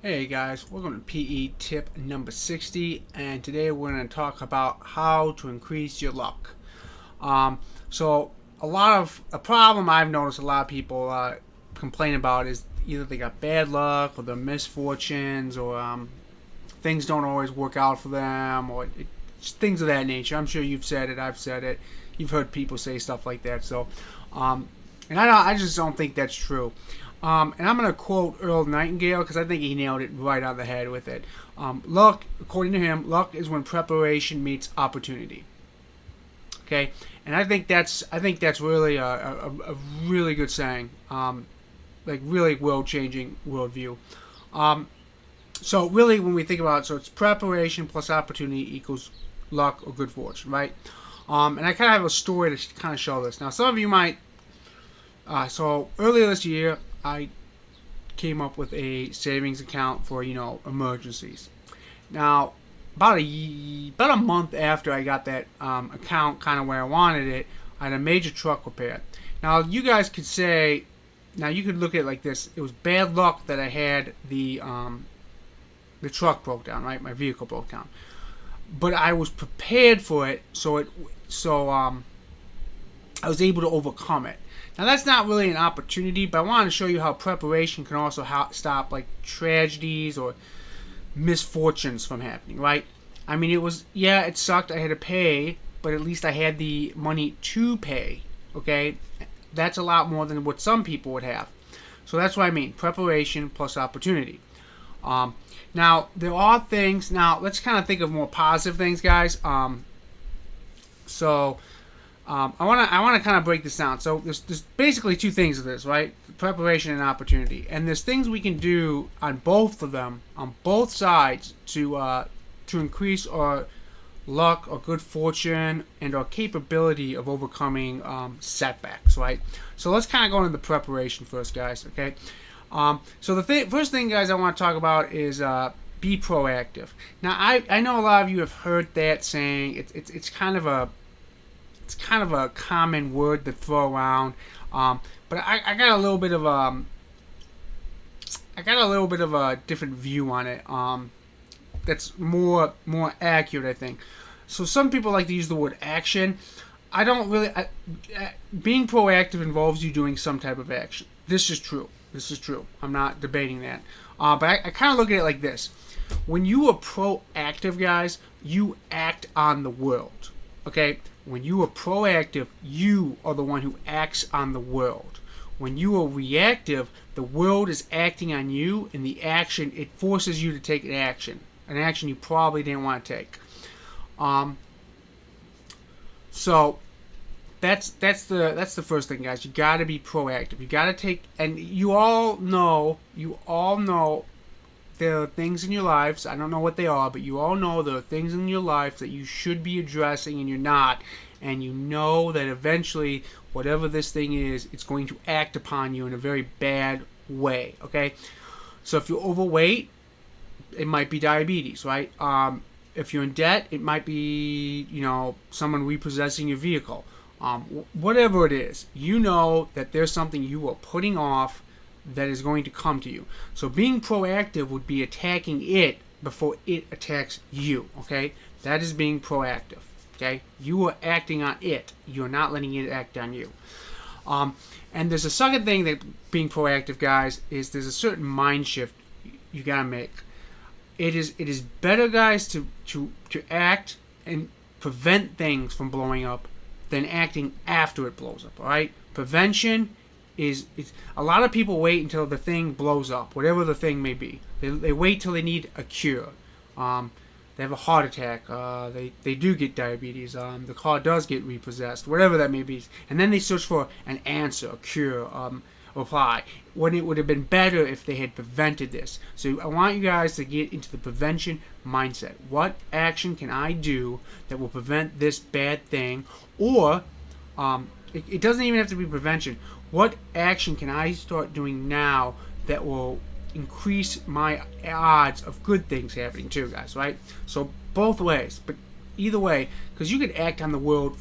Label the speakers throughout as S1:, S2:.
S1: Hey guys, welcome to PE tip number 60, and today we're going to talk about how to increase your luck. So a problem I've noticed a lot of people complain about is either they got bad luck or they're misfortunes or things don't always work out for them or things of that nature. I'm sure you've said it, I've said it, you've heard people say stuff like that. And I just don't think that's true. And I'm going to quote Earl Nightengale because I think he nailed it right on the head with it. Luck, according to him, luck is when preparation meets opportunity. Okay, and I think that's really a really good saying. Like really world changing worldview. So really, when we think about it, so it's preparation plus opportunity equals luck or good fortune, right? And I kind of have a story to kind of show this. Now, some of you might. So earlier this year, I came up with a savings account for emergencies. Now, about a month after I got that account kind of where I wanted it, I had a major truck repair. Now, you guys could say, now you could look at it like this: it was bad luck that I had the truck broke down, right? My vehicle broke down, but I was prepared for it, so I was able to overcome it. Now that's not really an opportunity, but I wanted to show you how preparation can also stop like tragedies or misfortunes from happening, right? I mean, it sucked. I had to pay, but at least I had the money to pay, okay? That's a lot more than what some people would have. So that's what I mean, preparation plus opportunity. Now, there are things, now let's kind of think of more positive things, guys. I want to kind of break this down. So there's basically two things of this, right? Preparation and opportunity, and there's things we can do on both of them, on both sides, to increase our luck or good fortune and our capability of overcoming setbacks, right? So let's kind of go into the preparation first, guys. Okay. So the first thing, guys, I want to talk about is be proactive. Now I know a lot of you have heard that saying. It's kind of a common word to throw around, but I got a little bit of a different view on it. That's more accurate, I think. So some people like to use the word action. I don't really. Being proactive involves you doing some type of action. This is true. I'm not debating that. But I kind of look at it like this: when you are proactive, guys, you act on the world. Okay. When you are proactive, you are the one who acts on the world. When you are reactive, the world is acting on you, and it forces you to take an action you probably didn't want to take. So that's the first thing, guys. You got to be proactive. You got to take, and you all know there are things in your lives, I don't know what they are, but you all know there are things in your life that you should be addressing and you're not. And you know that eventually, whatever this thing is, it's going to act upon you in a very bad way, okay? So if you're overweight, it might be diabetes, right? If you're in debt, it might be, someone repossessing your vehicle. Whatever it is, you know that there's something you are putting off that is going to come to you. So being proactive would be attacking it before it attacks you, okay? That is being proactive, okay? You are acting on it. You're not letting it act on you. And there's a second thing that being proactive, guys, is there's a certain mind shift you gotta make. It is better, guys, to act and prevent things from blowing up than acting after it blows up, all right? Prevention is a lot of people wait until the thing blows up, whatever the thing may be. They wait till they need a cure. They have a heart attack. They do get diabetes. The car does get repossessed, whatever that may be, and then they search for an answer, a cure, a reply. When it would have been better if they had prevented this. So I want you guys to get into the prevention mindset. What action can I do that will prevent this bad thing? Or it doesn't even have to be prevention. What action can I start doing now that will increase my odds of good things happening too, guys, right? So both ways, but either way, because you could act on the world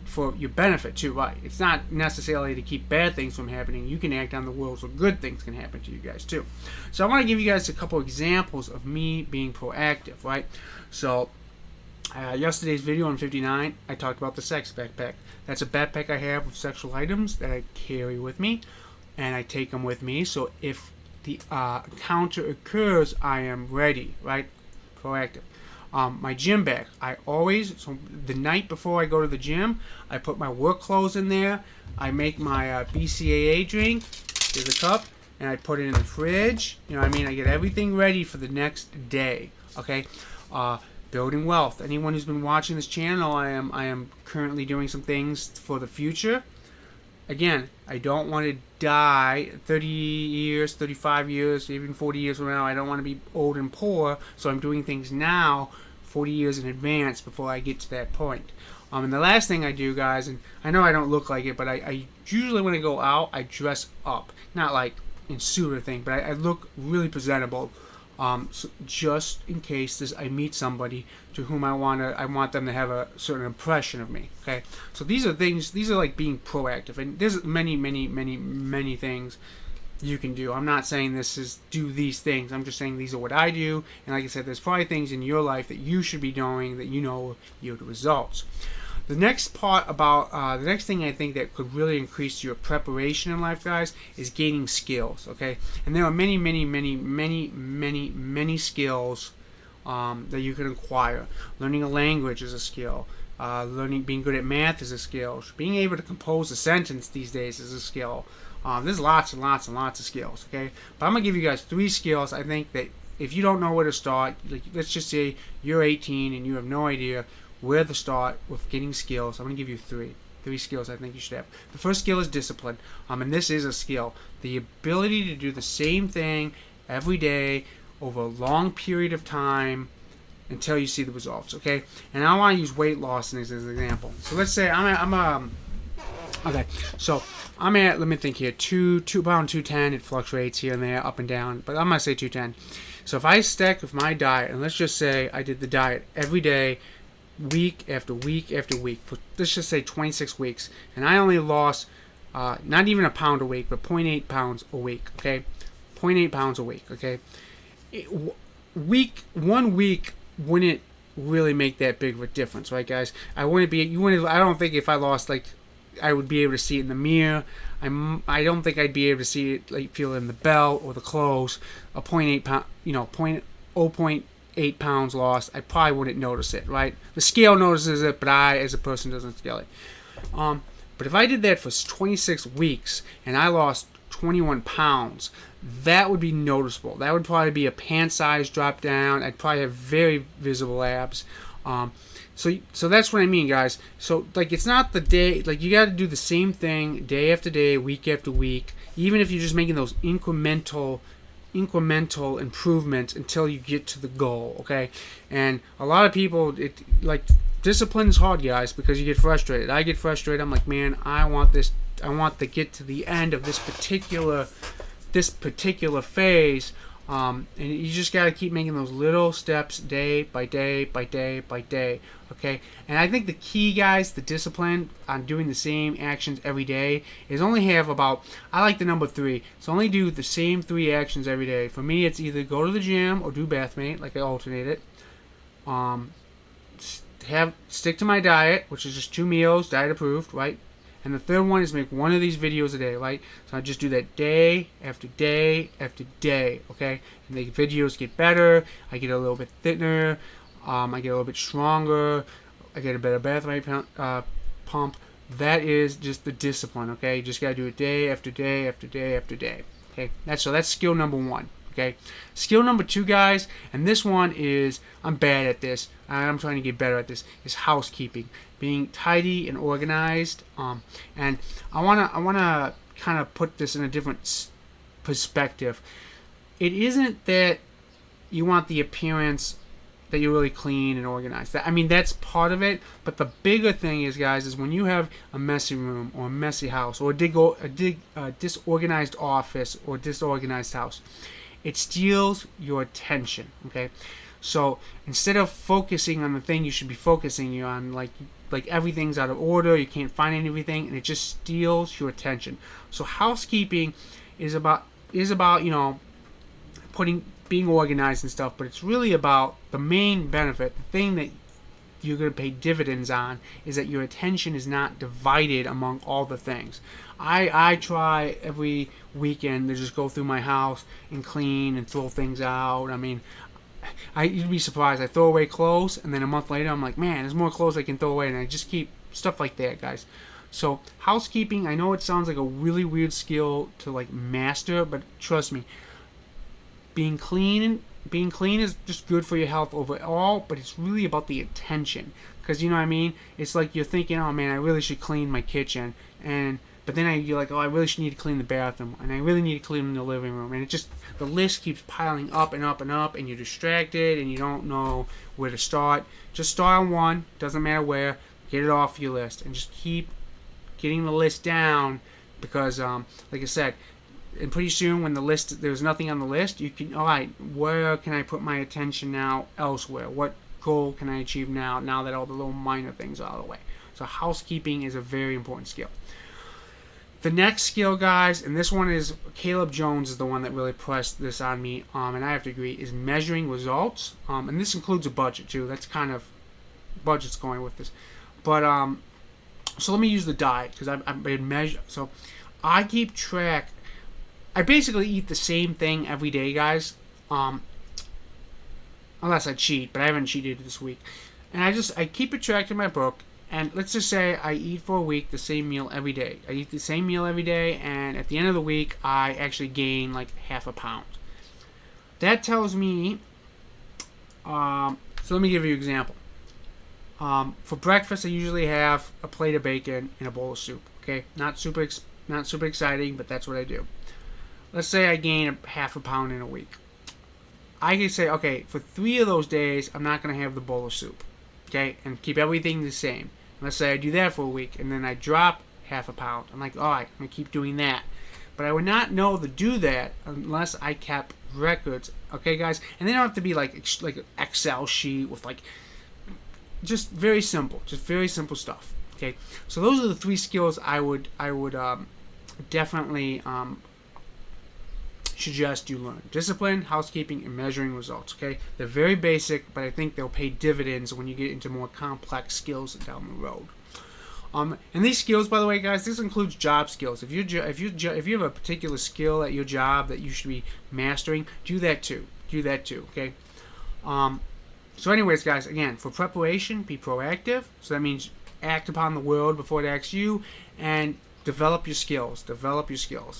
S1: for your benefit too, right? It's not necessarily to keep bad things from happening. You can act on the world so good things can happen to you guys too. So I want to give you guys a couple examples of me being proactive, right? So yesterday's video on 59, I talked about the sex backpack. That's a backpack I have with sexual items that I carry with me, and I take them with me. So if the encounter occurs, I am ready, right? Proactive. My gym bag, so the night before I go to the gym, I put my work clothes in there. I make my BCAA drink, here's a cup, and I put it in the fridge. You know what I mean? I get everything ready for the next day, okay? Building wealth. Anyone who's been watching this channel, I am currently doing some things for the future. Again, I don't want to die 30 years, 35 years, even 40 years from now. I don't want to be old and poor, so I'm doing things now 40 years in advance before I get to that point. And the last thing I do, guys, and I know I don't look like it, but I usually when I go out, I dress up. Not like in suit or thing, but I look really presentable. So just in case I meet somebody to whom I want them to have a certain impression of me. Okay, so these are things. These are like being proactive, and there's many things you can do. I'm not saying this is do these things. I'm just saying these are what I do. And like I said, there's probably things in your life that you should be doing that you know yield results. The next part about the next thing I think that could really increase your preparation in life, guys, is gaining skills. Okay, and there are many skills that you can acquire. Learning a language is a skill. Being good at math is a skill. Being able to compose a sentence these days is a skill. There's lots and lots of skills. Okay, but I'm gonna give you guys 3 skills. I think that if you don't know where to start, like let's just say you're 18 and you have no idea where to start with getting skills, I'm going to give you 3 skills I think you should have. The first skill is discipline, and this is a skill. The ability to do the same thing every day over a long period of time until you see the results, okay? And I want to use weight loss as an example. So let's say okay, so I'm at, let me think here, 210, it fluctuates here and there, up and down, but I'm going to say 210. So if I stack with my diet, and let's just say I did the diet every day, week after week after week, for let's just say 26 weeks, and I only lost not even a pound a week, but 0.8 pounds a week, okay? 0.8 pounds a week, okay? 1 week wouldn't really make that big of a difference, right, guys? I don't think if I lost, like, I would be able to see it in the mirror. I don't think I'd be able to see it, like, feel it in the belt or the clothes. A 0.8 pound, 0.8 pounds lost, I probably wouldn't notice it, right? The scale notices it, but I, as a person, doesn't scale it. But if I did that for 26 weeks and I lost 21 pounds, that would be noticeable. That would probably be a pant size drop down. I'd probably have very visible abs. So that's what I mean, guys. So, like, it's not the day, like, you got to do the same thing day after day, week after week, even if you're just making those incremental improvements until you get to the goal, okay? And a lot of people, discipline is hard, guys, because you get frustrated. I get frustrated. I'm like, man, I want to get to the end of this particular phase, and you just got to keep making those little steps day by day by day by day, okay? And I think the key, guys, the discipline on doing the same actions every day is only have about, I like the number 3, so only do the same 3 actions every day. For me, it's either go to the gym or do bathmate, like I alternate it. Stick to my diet, which is just 2 meals, diet approved, right? And the third one is make one of these videos a day, right? So I just do that day after day after day, okay? And the videos get better. I get a little bit thinner. I get a little bit stronger. I get a better breath rate pump. That is just the discipline, okay? You just got to do it day after day after day after day, okay? That's skill number 1, okay? Skill number 2, guys, and this one is, I'm bad at this. I'm trying to get better at this, is housekeeping. Being tidy and organized, and I wanna kind of put this in a different perspective. It isn't that you want the appearance that you're really clean and organized. That's part of it, but the bigger thing is, guys, is when you have a messy room or a messy house or a disorganized office or disorganized house, it steals your attention. Okay, So instead of focusing on the thing you should be focusing on, like everything's out of order, you can't find anything, and it just steals your attention. So housekeeping is about being organized and stuff, but it's really about the main benefit, the thing that you're going to pay dividends on, is that your attention is not divided among all the things. I try every weekend to just go through my house and clean and throw things out. I mean, you'd be surprised. I throw away clothes, and then a month later, I'm like, man, there's more clothes I can throw away, and I just keep stuff like that, guys. So housekeeping, I know it sounds like a really weird skill to like master, but trust me, being clean is just good for your health overall, but it's really about the attention. Because you know what I mean? It's like you're thinking, oh man, I really should clean my kitchen, but then you're like, oh, I really should need to clean the bathroom, and I really need to clean the living room, and it just, the list keeps piling up and up and up, and you're distracted and you don't know where to start. Just start on one, doesn't matter where, get it off your list, and just keep getting the list down, because like I said, and pretty soon when there's nothing on the list, you can, all right, where can I put my attention now elsewhere? What goal can I achieve now that all the little minor things are out of the way? So housekeeping is a very important skill. The next skill, guys, and this one is, Caleb Jones is the one that really pressed this on me, and I have to agree, is measuring results. And this includes a budget too. That's kind of, budget's going with this. But so let me use the diet, because I've been measure. So I keep track. I basically eat the same thing every day, guys. Unless I cheat, but I haven't cheated this week. And I keep it tracked in my book. And let's just say I eat for a week the same meal every day. I eat the same meal every day, and at the end of the week, I actually gain like half a pound. That tells me. So let me give you an example. For breakfast, I usually have a plate of bacon and a bowl of soup. Okay, not super exciting, but that's what I do. Let's say I gain half a pound in a week. I can say, okay, for 3 of those days, I'm not going to have the bowl of soup. Okay, and keep everything the same. Let's say I do that for a week, and then I drop half a pound. I'm like, all right, I'm going to keep doing that. But I would not know to do that unless I kept records. Okay, guys? And they don't have to be like an Excel sheet with like, just very simple stuff. Okay, so those are the 3 skills I would definitely suggest you learn: discipline, housekeeping, and measuring results. Okay, they're very basic, but I think they'll pay dividends when you get into more complex skills down the road. And these skills, by the way, guys, this includes job skills. If you have a particular skill at your job that you should be mastering, do that too. Okay. So, anyways, guys, again, for preparation, be proactive. So that means act upon the world before it acts you, and develop your skills.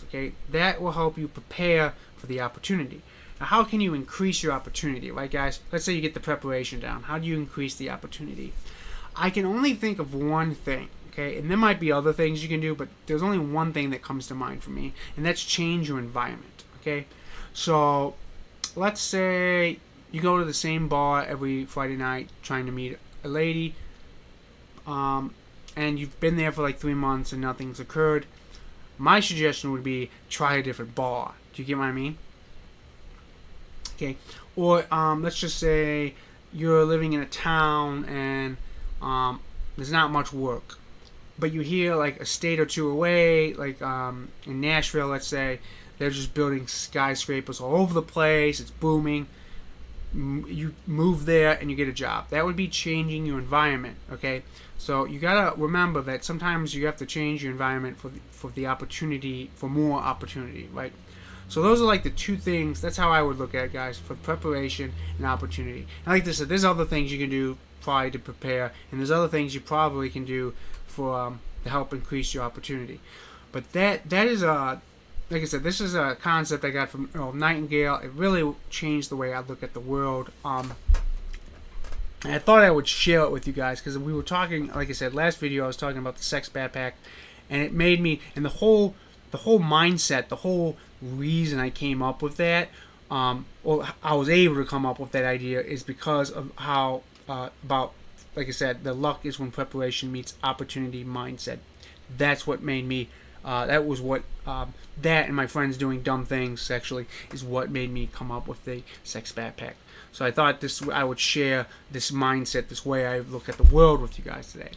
S1: Okay, that will help you prepare for the opportunity. Now, how can you increase your opportunity, right, guys? Let's say you get the preparation down. How do you increase the opportunity? I can only think of one thing. Okay, and there might be other things you can do, but there's only one thing that comes to mind for me, and that's change your environment. Okay, so let's say you go to the same bar every Friday night trying to meet a lady, and you've been there for like 3 months and nothing's occurred. My suggestion would be try a different bar. Do you get what I mean? Okay. Or let's just say you're living in a town and there's not much work, but you hear like a state or two away, like in Nashville, let's say, they're just building skyscrapers all over the place. It's booming. You move there and you get a job. That would be changing your environment. Okay, so you gotta remember that sometimes you have to change your environment for the opportunity, for more opportunity, right? So those are like the 2 things. That's how I would look at it, guys, for preparation and opportunity. And like I said, there's other things you can do prior to prepare, and there's other things you probably can do for to help increase your opportunity. But that is a, like I said, this is a concept I got from Earl Nightengale. It really changed the way I look at the world. And I thought I would share it with you guys because we were talking, like I said, last video I was talking about the sex backpack, and it made me, and the whole mindset, the whole reason I came up with that, or I was able to come up with that idea, is because of how about, like I said, the luck is when preparation meets opportunity mindset. That's what made me. That was what that and my friends doing dumb things sexually is what made me come up with the sex backpack. So I thought I would share this mindset, this way I look at the world with you guys today.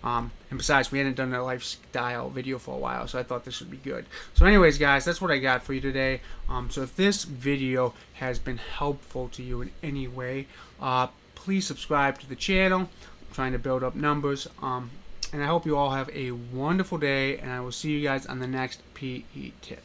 S1: And besides, we hadn't done a lifestyle video for a while, so I thought this would be good. So anyways, guys, that's what I got for you today. So if this video has been helpful to you in any way, please subscribe to the channel. I'm trying to build up numbers. And I hope you all have a wonderful day, and I will see you guys on the next PE tip.